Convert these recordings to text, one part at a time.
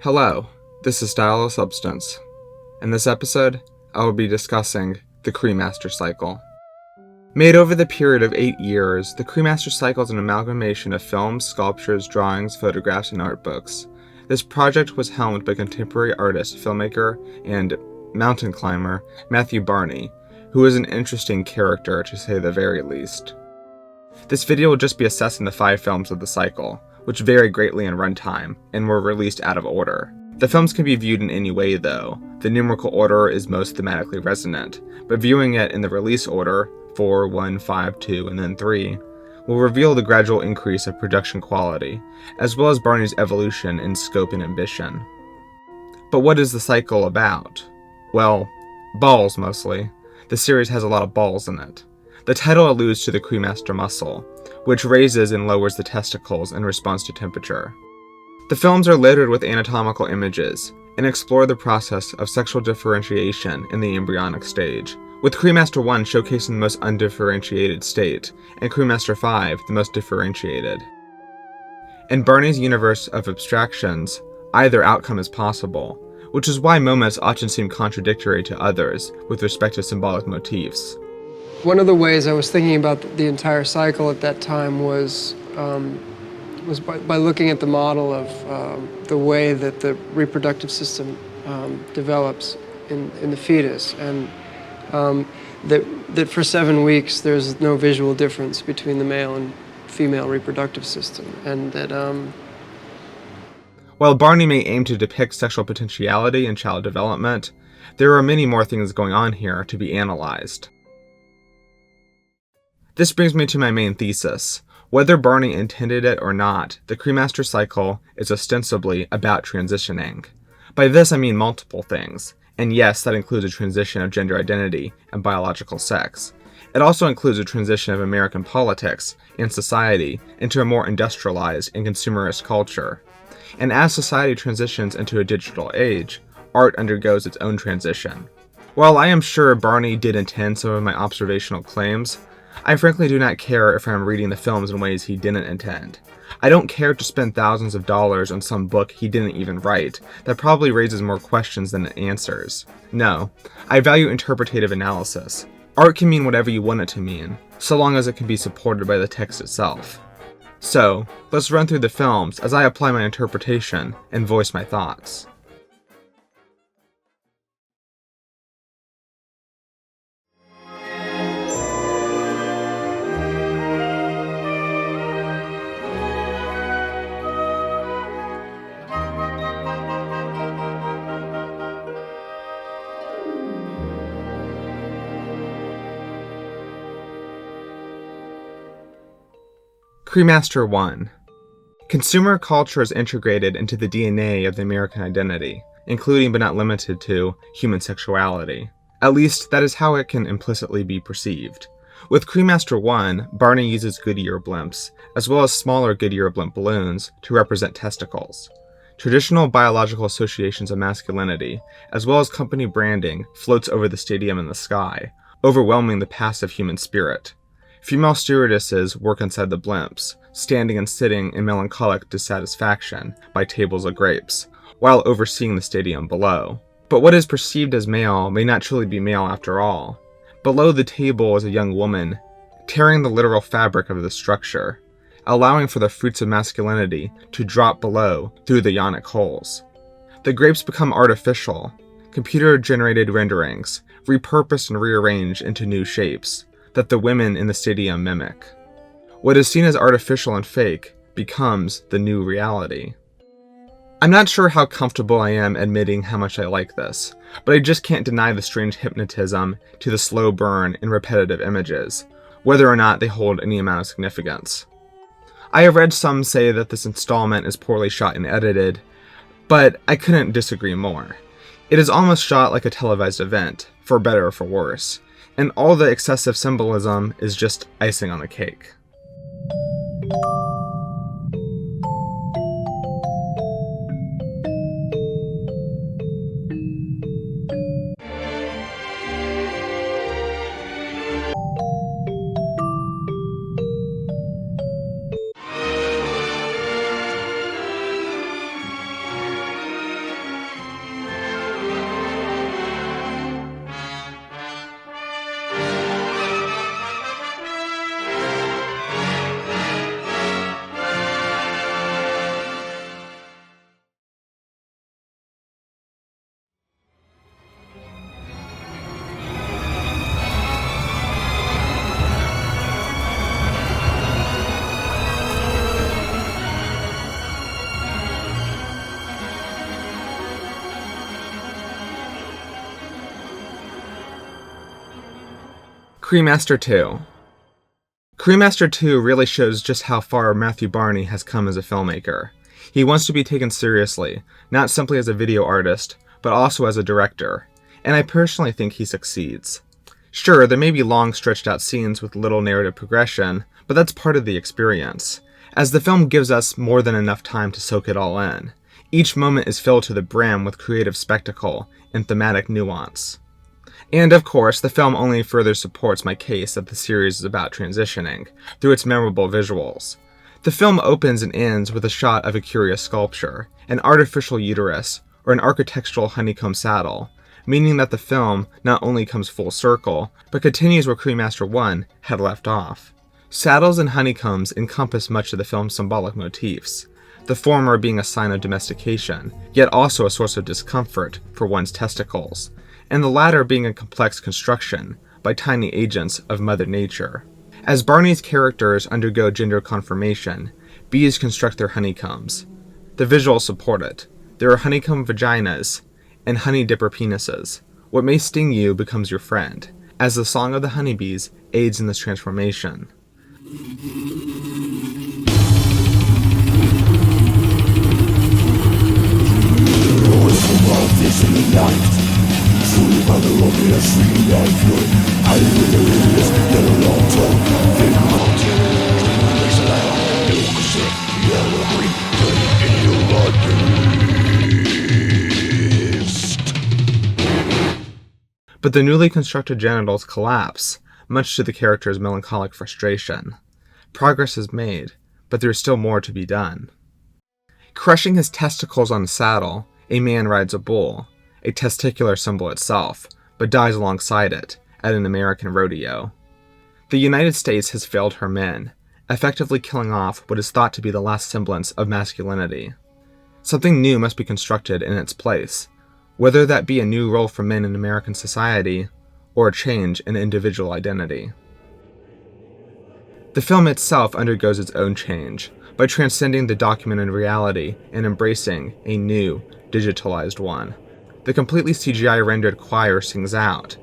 Hello, this is Style of Substance. In this episode, I will be discussing the Cremaster Cycle. Made over the period of 8 years, the Cremaster Cycle is an amalgamation of films, sculptures, drawings, photographs, and art books. This project was helmed by contemporary artist, filmmaker, and mountain climber Matthew Barney, who is an interesting character to say the very least. This video will just be assessing the 5 films of the cycle, which vary greatly in runtime, and were released out of order. The films can be viewed in any way though. The numerical order is most thematically resonant, but viewing it in the release order, 4, 1, 5, 2, and then 3, will reveal the gradual increase of production quality, as well as Barney's evolution in scope and ambition. But what is the cycle about? Well, balls mostly. The series has a lot of balls in it. The title alludes to the cremaster muscle, which raises and lowers the testicles in response to temperature. The films are littered with anatomical images and explore the process of sexual differentiation in the embryonic stage, with Cremaster 1 showcasing the most undifferentiated state, and Cremaster 5 the most differentiated. In Barney's universe of abstractions, either outcome is possible, which is why moments often seem contradictory to others with respect to symbolic motifs. One of the ways I was thinking about the entire cycle at that time was by looking at the model of the way that the reproductive system develops in the fetus, and that for 7 weeks there's no visual difference between the male and female reproductive system, and that While Barney may aim to depict sexual potentiality and child development, there are many more things going on here to be analyzed. This brings me to my main thesis. Whether Barney intended it or not, the Cremaster Cycle is ostensibly about transitioning. By this I mean multiple things, and yes, that includes a transition of gender identity and biological sex. It also includes a transition of American politics and society into a more industrialized and consumerist culture. And as society transitions into a digital age, art undergoes its own transition. While I am sure Barney did intend some of my observational claims, I frankly do not care if I'm reading the films in ways he didn't intend. I don't care to spend thousands of dollars on some book he didn't even write that probably raises more questions than it answers. No, I value interpretative analysis. Art can mean whatever you want it to mean, so long as it can be supported by the text itself. So, let's run through the films as I apply my interpretation and voice my thoughts. Cremaster 1. Consumer culture is integrated into the DNA of the American identity, including but not limited to human sexuality. At least, that is how it can implicitly be perceived. With Cremaster 1, Barney uses Goodyear blimps, as well as smaller Goodyear blimp balloons, to represent testicles. Traditional biological associations of masculinity, as well as company branding, floats over the stadium in the sky, overwhelming the passive human spirit. Female stewardesses work inside the blimps, standing and sitting in melancholic dissatisfaction by tables of grapes, while overseeing the stadium below. But what is perceived as male may not truly be male after all. Below the table is a young woman, tearing the literal fabric of the structure, allowing for the fruits of masculinity to drop below through the ionic holes. The grapes become artificial, computer-generated renderings, repurposed and rearranged into new shapes that the women in the stadium mimic. What is seen as artificial and fake becomes the new reality. I'm not sure how comfortable I am admitting how much I like this, but I just can't deny the strange hypnotism to the slow burn and repetitive images, whether or not they hold any amount of significance. I have read some say that this installment is poorly shot and edited, but I couldn't disagree more. It is almost shot like a televised event, for better or for worse, and all the excessive symbolism is just icing on the cake. Cremaster 2. Cremaster 2 really shows just how far Matthew Barney has come as a filmmaker. He wants to be taken seriously, not simply as a video artist, but also as a director, and I personally think he succeeds. Sure, there may be long stretched out scenes with little narrative progression, but that's part of the experience, as the film gives us more than enough time to soak it all in. Each moment is filled to the brim with creative spectacle and thematic nuance. And of course, the film only further supports my case that the series is about transitioning, through its memorable visuals. The film opens and ends with a shot of a curious sculpture, an artificial uterus, or an architectural honeycomb saddle, meaning that the film not only comes full circle, but continues where Cremaster 1 had left off. Saddles and honeycombs encompass much of the film's symbolic motifs, the former being a sign of domestication, yet also a source of discomfort for one's testicles, and the latter being a complex construction by tiny agents of Mother Nature. As Barney's characters undergo gender confirmation, bees construct their honeycombs. The visuals support it. There are honeycomb vaginas and honey dipper penises. What may sting you becomes your friend, as the song of the honeybees aids in this transformation. But the newly constructed genitals collapse, much to the character's melancholic frustration. Progress is made, but there is still more to be done. Crushing his testicles on a saddle, a man rides a bull, a testicular symbol itself, but dies alongside it, at an American rodeo. The United States has failed her men, effectively killing off what is thought to be the last semblance of masculinity. Something new must be constructed in its place, whether that be a new role for men in American society, or a change in individual identity. The film itself undergoes its own change, by transcending the documented reality and embracing a new, digitalized one. The completely CGI-rendered choir sings out,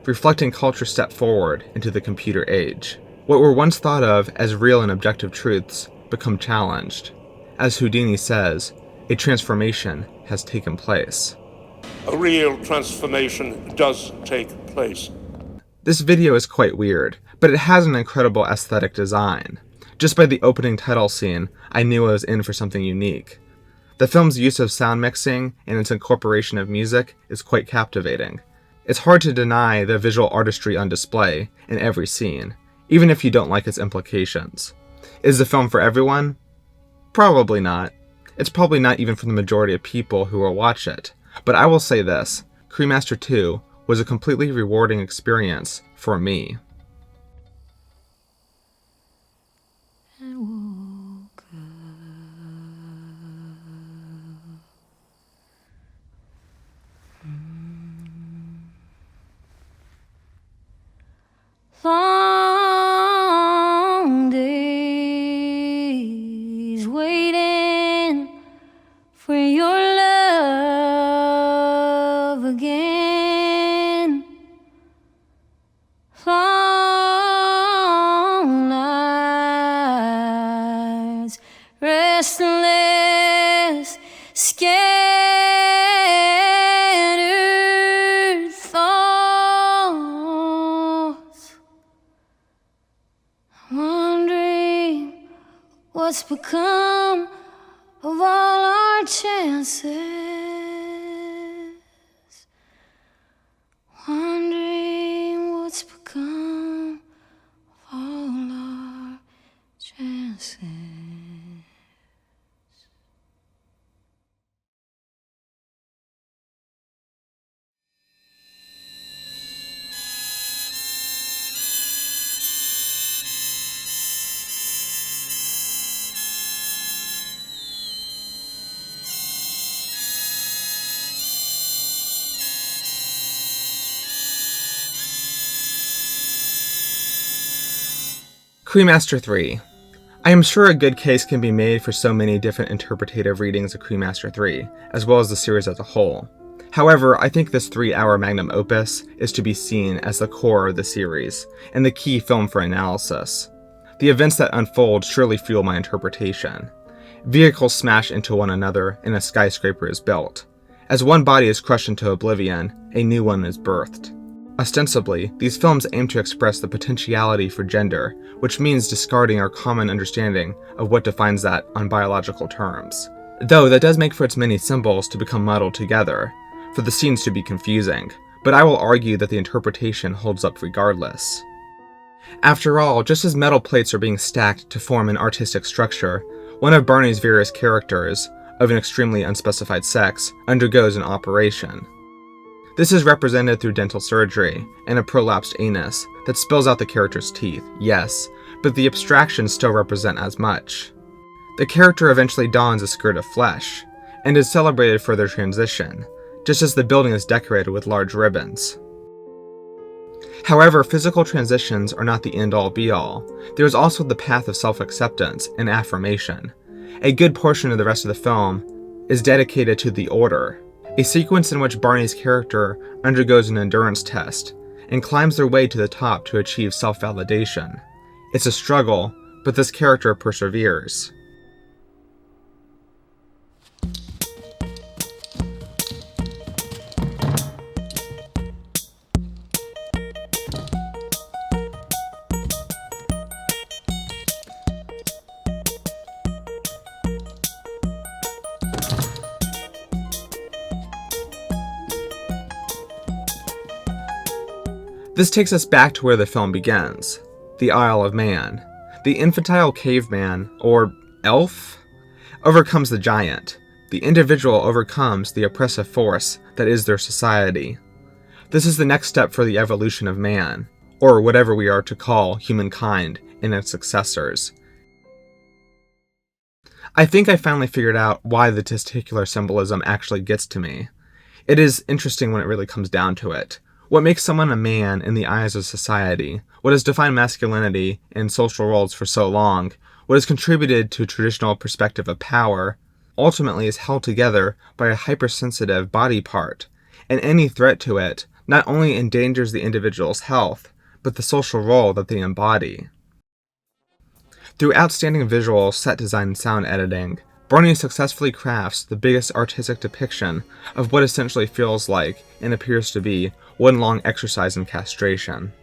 reflecting culture's step forward into the computer age. What were once thought of as real and objective truths become challenged. As Houdini says, a transformation has taken place. A real transformation does take place. This video is quite weird, but it has an incredible aesthetic design. Just by the opening title scene, I knew I was in for something unique. The film's use of sound mixing and its incorporation of music is quite captivating. It's hard to deny the visual artistry on display in every scene, even if you don't like its implications. Is the film for everyone? Probably not. It's probably not even for the majority of people who will watch it. But I will say this, Cremaster 2 was a completely rewarding experience for me. Long days waiting for your love again. Long nights, restless, scattered thoughts, wondering what's become of all our chances, wondering what's become of all our chances. Cremaster 3. I am sure a good case can be made for so many different interpretative readings of Cremaster 3, as well as the series as a whole. However, I think this 3-hour magnum opus is to be seen as the core of the series, and the key film for analysis. The events that unfold surely fuel my interpretation. Vehicles smash into one another and a skyscraper is built. As one body is crushed into oblivion, a new one is birthed. Ostensibly, these films aim to express the potentiality for gender, which means discarding our common understanding of what defines that on biological terms. Though that does make for its many symbols to become muddled together, for the scenes to be confusing, but I will argue that the interpretation holds up regardless. After all, just as metal plates are being stacked to form an artistic structure, one of Barney's various characters, of an extremely unspecified sex, undergoes an operation. This is represented through dental surgery and a prolapsed anus that spills out the character's teeth, yes, but the abstractions still represent as much. The character eventually dons a skirt of flesh, and is celebrated for their transition, just as the building is decorated with large ribbons. However, physical transitions are not the end-all be-all. There is also the path of self-acceptance and affirmation. A good portion of the rest of the film is dedicated to the order, a sequence in which Barney's character undergoes an endurance test and climbs their way to the top to achieve self-validation. It's a struggle, but this character perseveres. This takes us back to where the film begins, the Isle of Man. The infantile caveman, or elf, overcomes the giant. The individual overcomes the oppressive force that is their society. This is the next step for the evolution of man, or whatever we are to call humankind and its successors. I think I finally figured out why the testicular symbolism actually gets to me. It is interesting when it really comes down to it. What makes someone a man in the eyes of society, what has defined masculinity in social roles for so long, what has contributed to a traditional perspective of power, ultimately is held together by a hypersensitive body part, and any threat to it not only endangers the individual's health, but the social role that they embody. Through outstanding visual, set design, and sound editing, Barney successfully crafts the biggest artistic depiction of what essentially feels like, and appears to be, one long exercise in castration.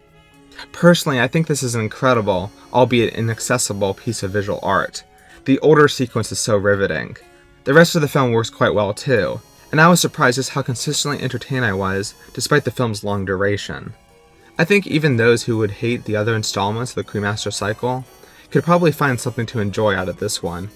Personally, I think this is an incredible, albeit inaccessible, piece of visual art. The older sequence is so riveting. The rest of the film works quite well too, and I was surprised just how consistently entertained I was despite the film's long duration. I think even those who would hate the other installments of the Cremaster Cycle could probably find something to enjoy out of this one.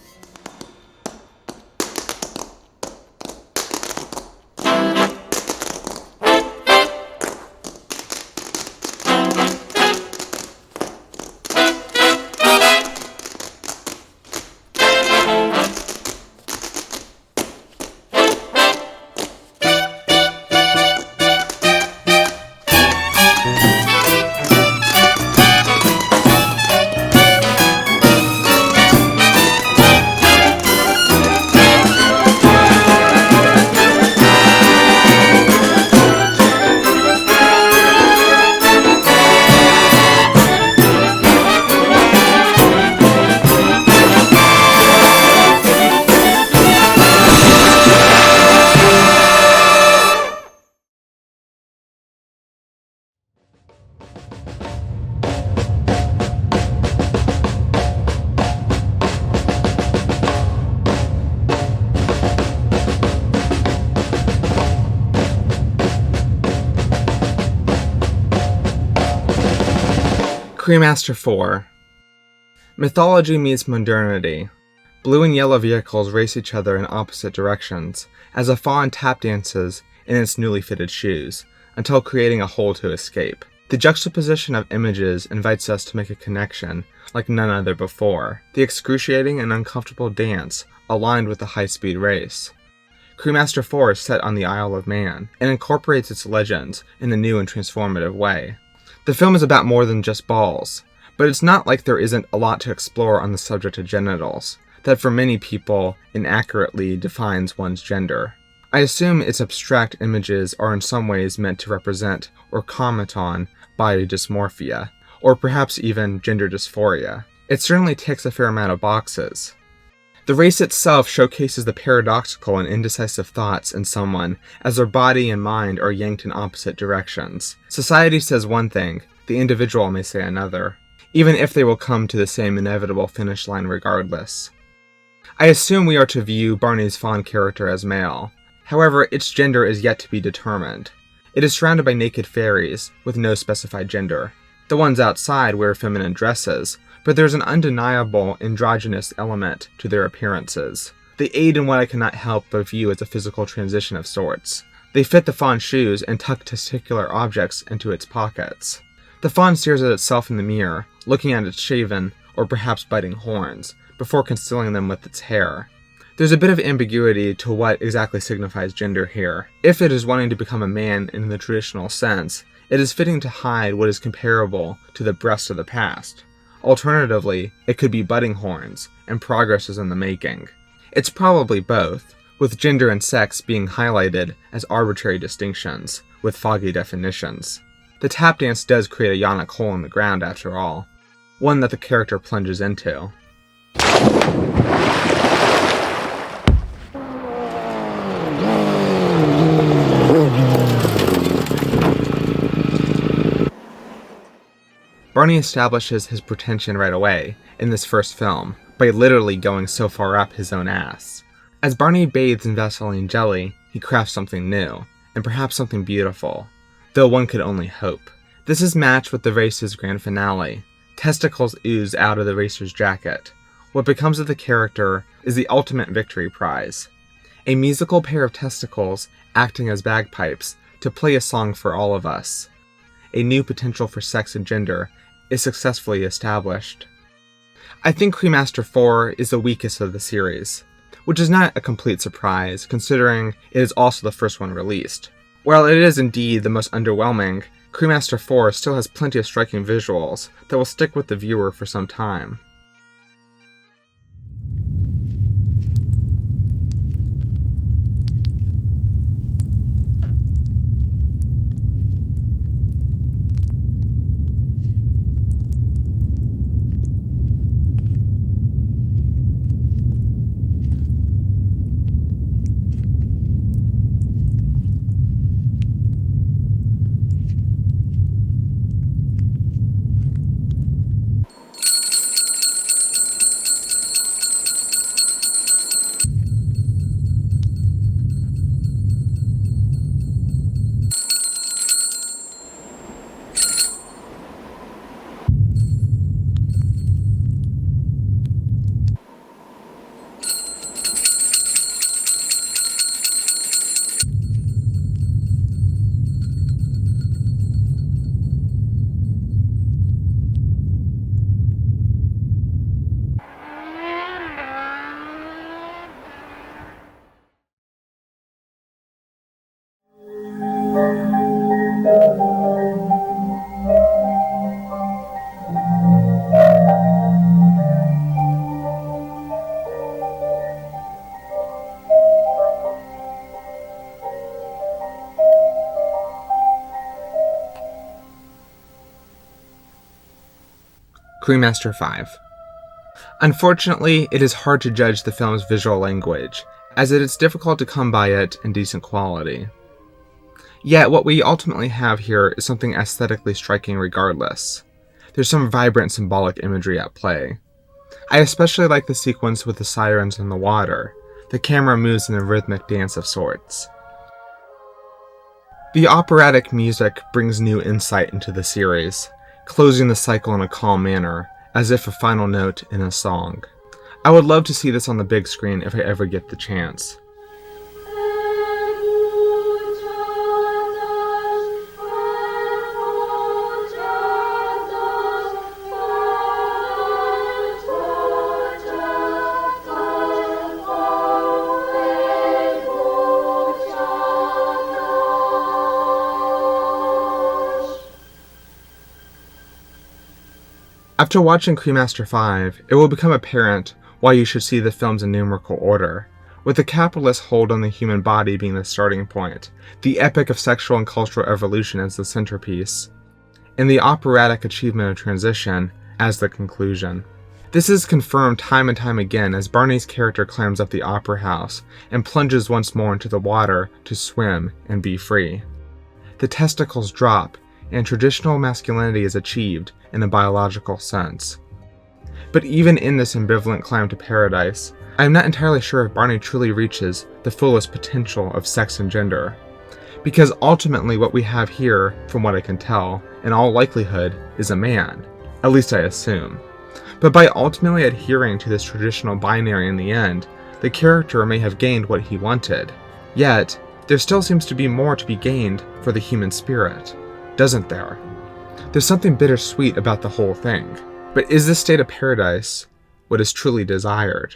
Cremaster 4. Mythology meets modernity. Blue and yellow vehicles race each other in opposite directions, as a fawn tap dances in its newly fitted shoes, until creating a hole to escape. The juxtaposition of images invites us to make a connection like none other before, the excruciating and uncomfortable dance aligned with the high-speed race. Cremaster 4 is set on the Isle of Man, and incorporates its legends in a new and transformative way. The film is about more than just balls, but it's not like there isn't a lot to explore on the subject of genitals, that for many people inaccurately defines one's gender. I assume its abstract images are in some ways meant to represent or comment on body dysmorphia, or perhaps even gender dysphoria. It certainly ticks a fair amount of boxes. The race itself showcases the paradoxical and indecisive thoughts in someone as their body and mind are yanked in opposite directions. Society says one thing, the individual may say another, even if they will come to the same inevitable finish line regardless. I assume we are to view Barney's fawn character as male. However, its gender is yet to be determined. It is surrounded by naked fairies, with no specified gender. The ones outside wear feminine dresses, but there's an undeniable androgynous element to their appearances. They aid in what I cannot help but view as a physical transition of sorts. They fit the fawn's shoes and tuck testicular objects into its pockets. The fawn stares at itself in the mirror, looking at its shaven, or perhaps biting horns, before concealing them with its hair. There's a bit of ambiguity to what exactly signifies gender here. If it is wanting to become a man in the traditional sense, it is fitting to hide what is comparable to the breast of the past. Alternatively, it could be budding horns, and progress is in the making. It's probably both, with gender and sex being highlighted as arbitrary distinctions, with foggy definitions. The tap dance does create a yonic hole in the ground after all, one that the character plunges into. Barney establishes his pretension right away in this first film by literally going so far up his own ass. As Barney bathes in Vaseline jelly, he crafts something new, and perhaps something beautiful, though one could only hope. This is matched with the race's grand finale. Testicles ooze out of the racer's jacket. What becomes of the character is the ultimate victory prize. A musical pair of testicles acting as bagpipes to play a song for all of us. A new potential for sex and gender is successfully established. I think Cremaster 4 is the weakest of the series, which is not a complete surprise considering it is also the first one released. While it is indeed the most underwhelming, Cremaster 4 still has plenty of striking visuals that will stick with the viewer for some time. Cremaster 5. Unfortunately, it is hard to judge the film's visual language, as it is difficult to come by it in decent quality. Yet what we ultimately have here is something aesthetically striking regardless. There's some vibrant symbolic imagery at play. I especially like the sequence with the sirens in the water. The camera moves in a rhythmic dance of sorts. The operatic music brings new insight into the series, closing the cycle in a calm manner, as if a final note in a song. I would love to see this on the big screen if I ever get the chance. After watching Cremaster 5, it will become apparent why you should see the films in numerical order, with the capitalist hold on the human body being the starting point, the epic of sexual and cultural evolution as the centerpiece, and the operatic achievement of transition as the conclusion. This is confirmed time and time again as Barney's character climbs up the opera house and plunges once more into the water to swim and be free. The testicles drop, and traditional masculinity is achieved in a biological sense. But even in this ambivalent climb to paradise, I am not entirely sure if Barney truly reaches the fullest potential of sex and gender. Because ultimately what we have here, from what I can tell, in all likelihood, is a man. At least I assume. But by ultimately adhering to this traditional binary in the end, the character may have gained what he wanted. Yet, there still seems to be more to be gained for the human spirit, doesn't there? There's something bittersweet about the whole thing. But is this state of paradise what is truly desired?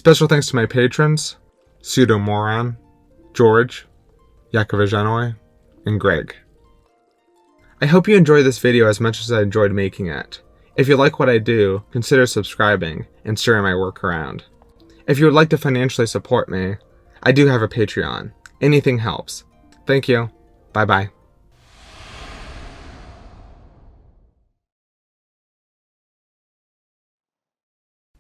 Special thanks to my patrons, Pseudomoron, George, Yakovijanoi, and Greg. I hope you enjoyed this video as much as I enjoyed making it. If you like what I do, consider subscribing and sharing my work around. If you would like to financially support me, I do have a Patreon. Anything helps. Thank you. Bye-bye.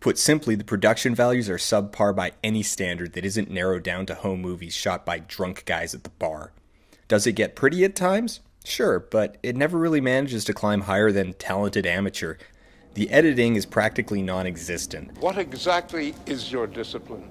Put simply, the production values are subpar by any standard that isn't narrowed down to home movies shot by drunk guys at the bar. Does it get pretty at times? Sure, but it never really manages to climb higher than talented amateur. The editing is practically non-existent. What exactly is your discipline?